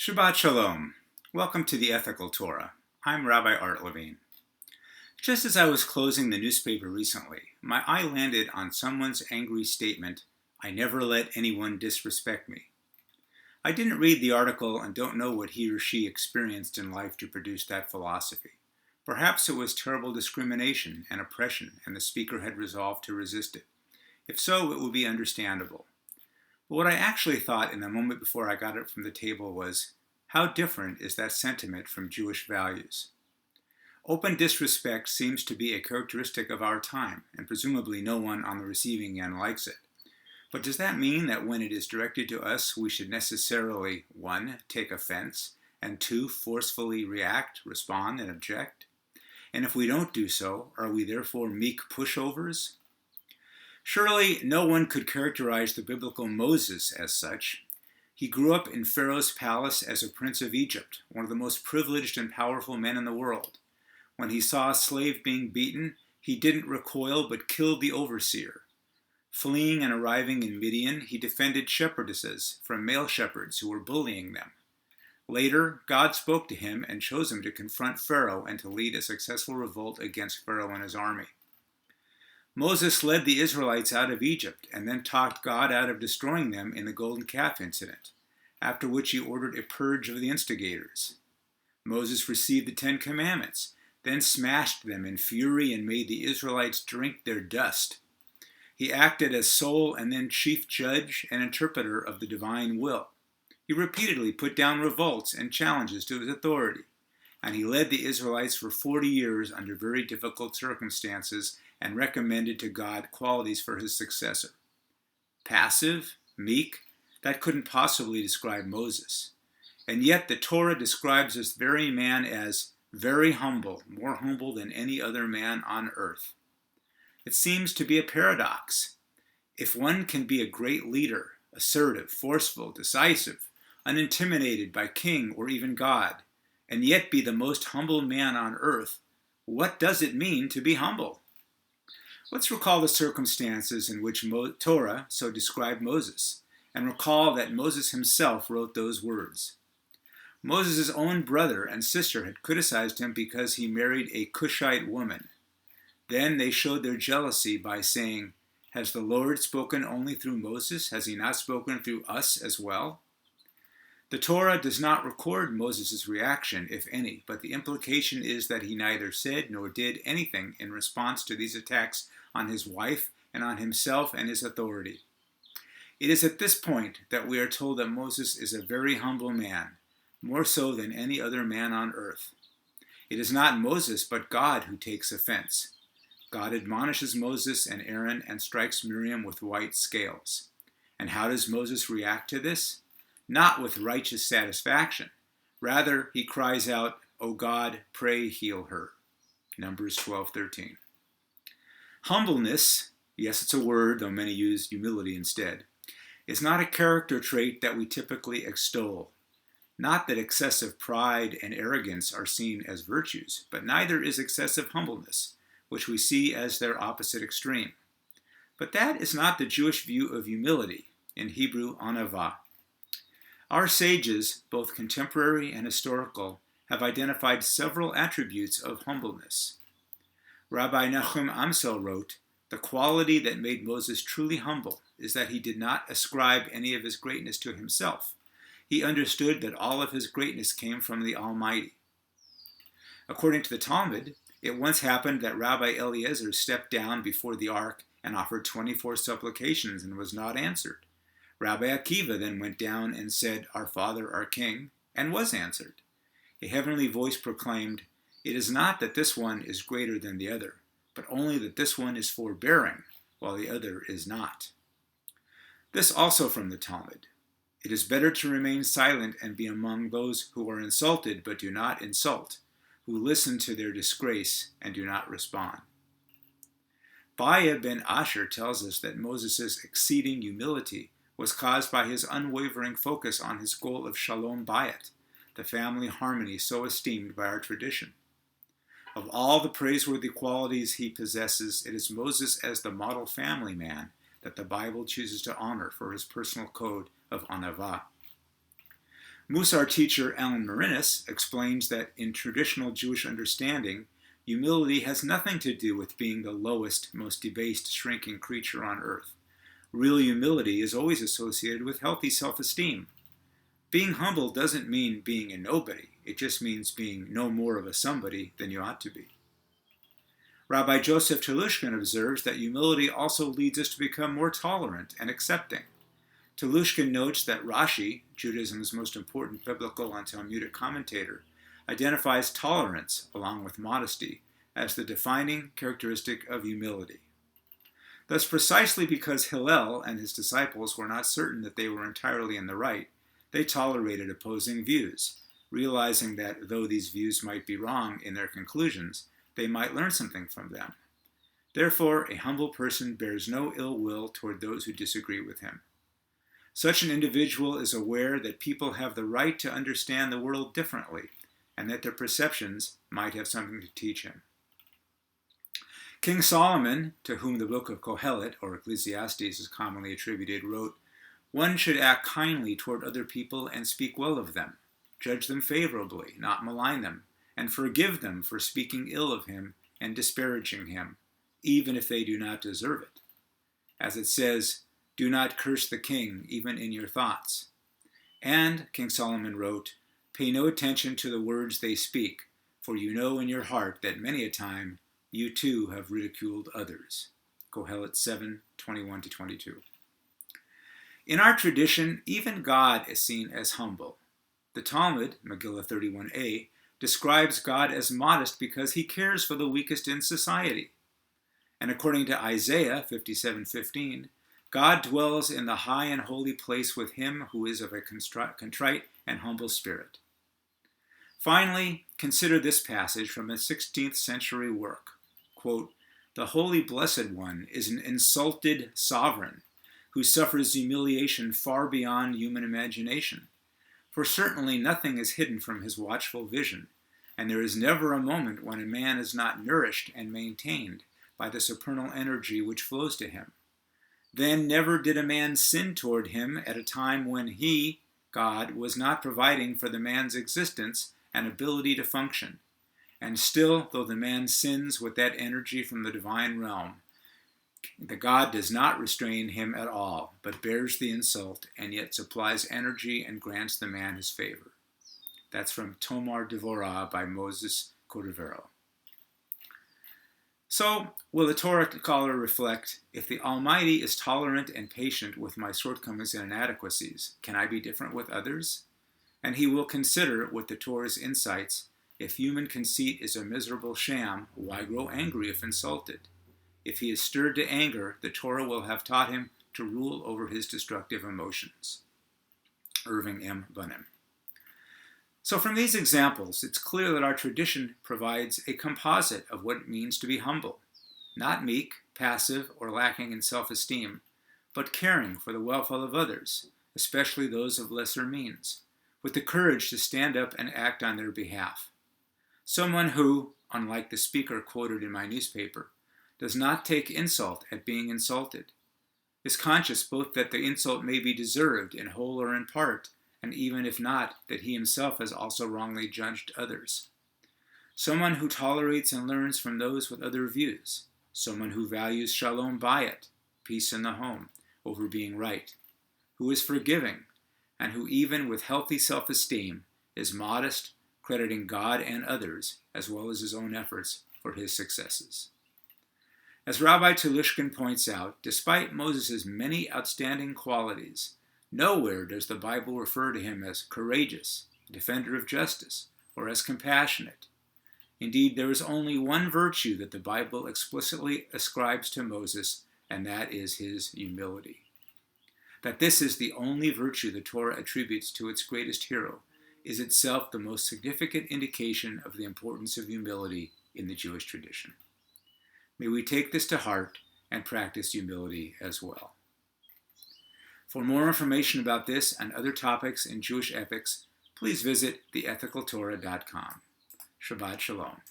Shabbat Shalom. Welcome to the Ethical Torah. I'm Rabbi Art Levine. Just as I was closing the newspaper recently, my eye landed on someone's angry statement, "I never let anyone disrespect me." I didn't read the article and don't know what he or she experienced in life to produce that philosophy. Perhaps it was terrible discrimination and oppression, and the speaker had resolved to resist it. If so, it would be understandable. But what I actually thought in the moment before I got it from the table was, how different is that sentiment from Jewish values? Open disrespect seems to be a characteristic of our time, and presumably no one on the receiving end likes it. But does that mean that when it is directed to us, we should necessarily, 1, take offense, and 2, forcefully react, respond, and object? And if we don't do so, are we therefore meek pushovers? Surely no one could characterize the biblical Moses as such. He grew up in Pharaoh's palace as a prince of Egypt, one of the most privileged and powerful men in the world. When he saw a slave being beaten, he didn't recoil but killed the overseer. Fleeing and arriving in Midian, he defended shepherdesses from male shepherds who were bullying them. Later, God spoke to him and chose him to confront Pharaoh and to lead a successful revolt against Pharaoh and his army. Moses led the Israelites out of Egypt and then talked God out of destroying them in the golden calf incident, after which he ordered a purge of the instigators. Moses received the 10 Commandments, then smashed them in fury and made the Israelites drink their dust. He acted as sole and then chief judge and interpreter of the divine will. He repeatedly put down revolts and challenges to his authority, and he led the Israelites for 40 years under very difficult circumstances and recommended to God qualities for his successor. Passive, meek, that couldn't possibly describe Moses. And yet the Torah describes this very man as very humble, more humble than any other man on earth. It seems to be a paradox. If one can be a great leader, assertive, forceful, decisive, unintimidated by king or even God, and yet be the most humble man on earth, what does it mean to be humble? Let's recall the circumstances in which Torah so described Moses, and recall that Moses himself wrote those words. Moses' own brother and sister had criticized him because he married a Cushite woman. Then they showed their jealousy by saying, "Has the Lord spoken only through Moses? Has he not spoken through us as well?" The Torah does not record Moses' reaction, if any, but the implication is that he neither said nor did anything in response to these attacks on his wife and on himself and his authority. It is at this point that we are told that Moses is a very humble man, more so than any other man on earth. It is not Moses but God who takes offense. God admonishes Moses and Aaron and strikes Miriam with white scales. And how does Moses react to this? Not with righteous satisfaction. Rather, he cries out, "O God, pray heal her." Numbers 12:13. Humbleness, yes, it's a word, though many use humility instead, is not a character trait that we typically extol. Not that excessive pride and arrogance are seen as virtues, but neither is excessive humbleness, which we see as their opposite extreme. But that is not the Jewish view of humility, in Hebrew anavah. Our sages, both contemporary and historical, have identified several attributes of humbleness. Rabbi Nachum Amsel wrote, "The quality that made Moses truly humble is that he did not ascribe any of his greatness to himself. He understood that all of his greatness came from the Almighty." According to the Talmud, it once happened that Rabbi Eliezer stepped down before the ark and offered 24 supplications and was not answered. Rabbi Akiva then went down and said, "Our Father, our King," and was answered. A heavenly voice proclaimed, "It is not that this one is greater than the other, but only that this one is forbearing, while the other is not." This also from the Talmud. It is better to remain silent and be among those who are insulted but do not insult, who listen to their disgrace and do not respond. Baya ben Asher tells us that Moses' exceeding humility was caused by his unwavering focus on his goal of shalom bayit, the family harmony so esteemed by our tradition. Of all the praiseworthy qualities he possesses, it is Moses as the model family man that the Bible chooses to honor for his personal code of anavah. Musar teacher Alan Marinis explains that in traditional Jewish understanding, humility has nothing to do with being the lowest, most debased, shrinking creature on earth. Real humility is always associated with healthy self-esteem. Being humble doesn't mean being a nobody. It just means being no more of a somebody than you ought to be. Rabbi Joseph Telushkin observes that humility also leads us to become more tolerant and accepting. Telushkin notes that Rashi, Judaism's most important biblical and Talmudic commentator, identifies tolerance, along with modesty, as the defining characteristic of humility. Thus, precisely because Hillel and his disciples were not certain that they were entirely in the right, they tolerated opposing views, realizing that though these views might be wrong in their conclusions, they might learn something from them. Therefore, a humble person bears no ill will toward those who disagree with him. Such an individual is aware that people have the right to understand the world differently, and that their perceptions might have something to teach him. King Solomon, to whom the book of Kohelet, or Ecclesiastes, is commonly attributed, wrote, "One should act kindly toward other people and speak well of them, judge them favorably, not malign them, and forgive them for speaking ill of him and disparaging him, even if they do not deserve it. As it says, do not curse the king, even in your thoughts." And, King Solomon wrote, "Pay no attention to the words they speak, for you know in your heart that many a time you too have ridiculed others." Kohelet 7:21-22. In our tradition, even God is seen as humble. The Talmud, Megillah 31a, describes God as modest because he cares for the weakest in society. And according to Isaiah 57:15, God dwells in the high and holy place with him who is of a contrite and humble spirit. Finally, consider this passage from a 16th century work. Quote, "The Holy Blessed One is an insulted sovereign who suffers humiliation far beyond human imagination. For certainly nothing is hidden from his watchful vision, and there is never a moment when a man is not nourished and maintained by the supernal energy which flows to him. Then never did a man sin toward him at a time when he, God, was not providing for the man's existence and ability to function. And still, though the man sins with that energy from the divine realm, the God does not restrain him at all, but bears the insult and yet supplies energy and grants the man his favor." That's from Tomar Dvorah by Moses Cordovero. So, will the Torah scholar reflect, if the Almighty is tolerant and patient with my shortcomings and inadequacies, can I be different with others? And he will consider, with the Torah's insights, if human conceit is a miserable sham, why grow angry if insulted? If he is stirred to anger, the Torah will have taught him to rule over his destructive emotions. Irving M. Bunim. So from these examples, it's clear that our tradition provides a composite of what it means to be humble, not meek, passive, or lacking in self-esteem, but caring for the welfare of others, especially those of lesser means, with the courage to stand up and act on their behalf. Someone who, unlike the speaker quoted in my newspaper, does not take insult at being insulted, is conscious both that the insult may be deserved in whole or in part, and even if not, that he himself has also wrongly judged others. Someone who tolerates and learns from those with other views. Someone who values shalom bayit, peace in the home, over being right. Who is forgiving, and who even with healthy self-esteem is modest, crediting God and others, as well as his own efforts, for his successes. As Rabbi Telushkin points out, despite Moses' many outstanding qualities, nowhere does the Bible refer to him as courageous, defender of justice, or as compassionate. Indeed, there is only one virtue that the Bible explicitly ascribes to Moses, and that is his humility. That this is the only virtue the Torah attributes to its greatest hero is itself the most significant indication of the importance of humility in the Jewish tradition. May we take this to heart and practice humility as well. For more information about this and other topics in Jewish ethics, please visit theethicaltorah.com. Shabbat Shalom.